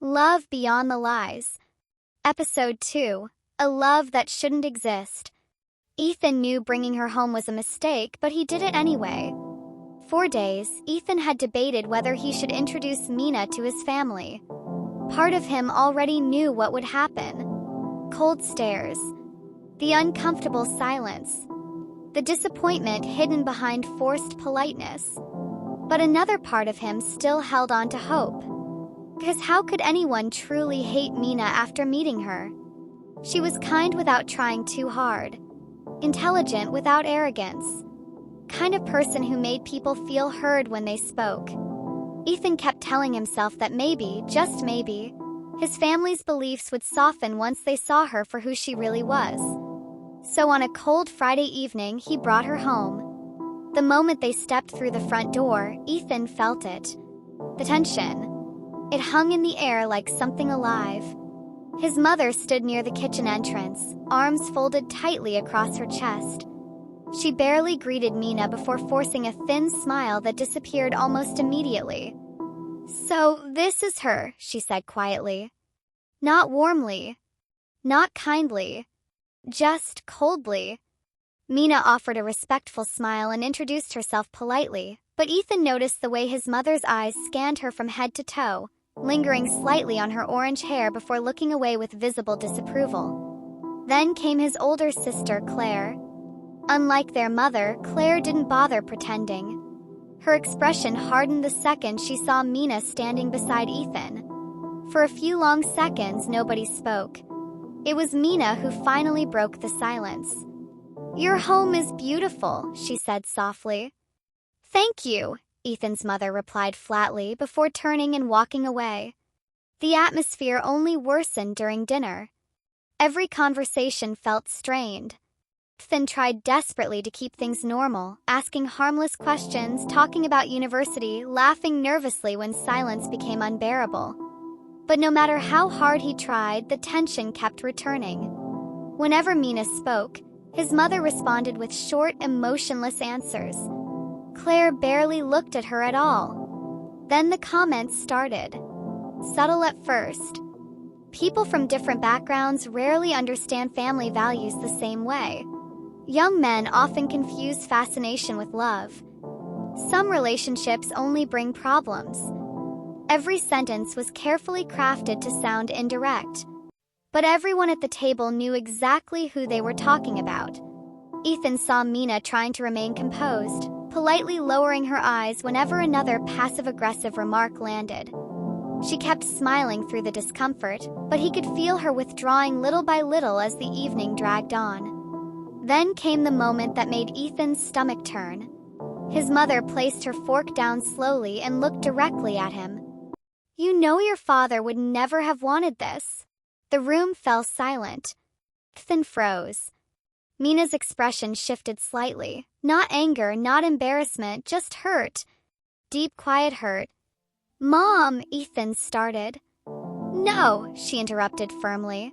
Love Beyond the Lies. Episode 2. A Love That Shouldn't Exist. Ethan knew bringing her home was a mistake, but he did it anyway. For days, Ethan had debated whether he should introduce Mina to his family. Part of him already knew what would happen. Cold stares. The uncomfortable silence. The disappointment hidden behind forced politeness. But another part of him still held on to hope. Because how could anyone truly hate Mina after meeting her? She was kind without trying too hard. Intelligent without arrogance. Kind of person who made people feel heard when they spoke. Ethan kept telling himself that maybe, just maybe, his family's beliefs would soften once they saw her for who she really was. So on a cold Friday evening, he brought her home. The moment they stepped through the front door, Ethan felt it. The tension. It hung in the air like something alive. His mother stood near the kitchen entrance, arms folded tightly across her chest. She barely greeted Mina before forcing a thin smile that disappeared almost immediately. "So, this is her," she said quietly. Not warmly. Not kindly. Just coldly. Mina offered a respectful smile and introduced herself politely, but Ethan noticed the way his mother's eyes scanned her from head to toe, lingering slightly on her orange hair before looking away with visible disapproval. Then came his older sister, Claire. Unlike their mother, Claire didn't bother pretending. Her expression hardened the second she saw Mina standing beside Ethan. For a few long seconds, nobody spoke. It was Mina who finally broke the silence. "Your home is beautiful," she said softly. "Thank you," Ethan's mother replied flatly before turning and walking away. The atmosphere only worsened during dinner. Every conversation felt strained. Ethan tried desperately to keep things normal, asking harmless questions, talking about university, laughing nervously when silence became unbearable. But no matter how hard he tried, the tension kept returning. Whenever Mina spoke, his mother responded with short, emotionless answers. Claire barely looked at her at all. Then the comments started. Subtle at first. People from different backgrounds rarely understand family values the same way. Young men often confuse fascination with love. Some relationships only bring problems. Every sentence was carefully crafted to sound indirect. But everyone at the table knew exactly who they were talking about. Ethan saw Mina trying to remain composed, politely lowering her eyes whenever another passive-aggressive remark landed. She kept smiling through the discomfort, but he could feel her withdrawing little by little as the evening dragged on. Then came the moment that made Ethan's stomach turn. His mother placed her fork down slowly and looked directly at him. "You know your father would never have wanted this." The room fell silent. Ethan froze. Mina's expression shifted slightly. Not anger, not embarrassment, just hurt. Deep, quiet hurt. "Mom," Ethan started. "No," she interrupted firmly.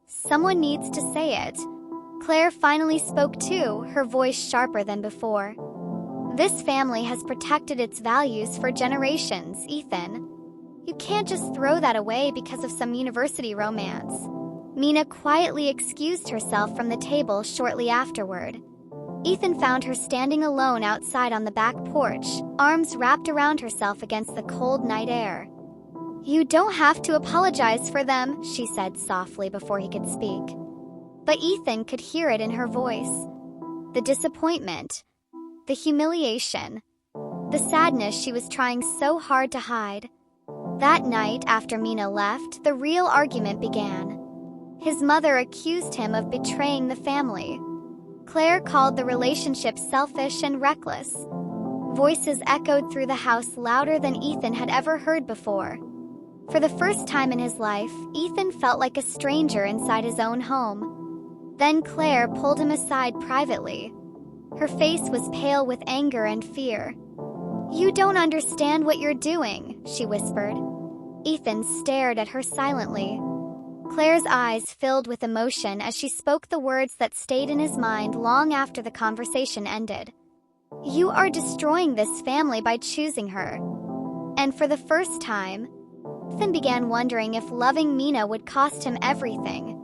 "Someone needs to say it." Claire finally spoke too, her voice sharper than before. "This family has protected its values for generations, Ethan. You can't just throw that away because of some university romance." Mina quietly excused herself from the table shortly afterward. Ethan found her standing alone outside on the back porch, arms wrapped around herself against the cold night air. "You don't have to apologize for them," she said softly before he could speak. But Ethan could hear it in her voice. The disappointment. The humiliation. The sadness she was trying so hard to hide. That night, after Mina left, the real argument began. His mother accused him of betraying the family. Claire called the relationship selfish and reckless. Voices echoed through the house louder than Ethan had ever heard before. For the first time in his life, Ethan felt like a stranger inside his own home. Then Claire pulled him aside privately. Her face was pale with anger and fear. "You don't understand what you're doing," she whispered. Ethan stared at her silently. Claire's eyes filled with emotion as she spoke the words that stayed in his mind long after the conversation ended. "You are destroying this family by choosing her." And for the first time, Ethan began wondering if loving Mina would cost him everything.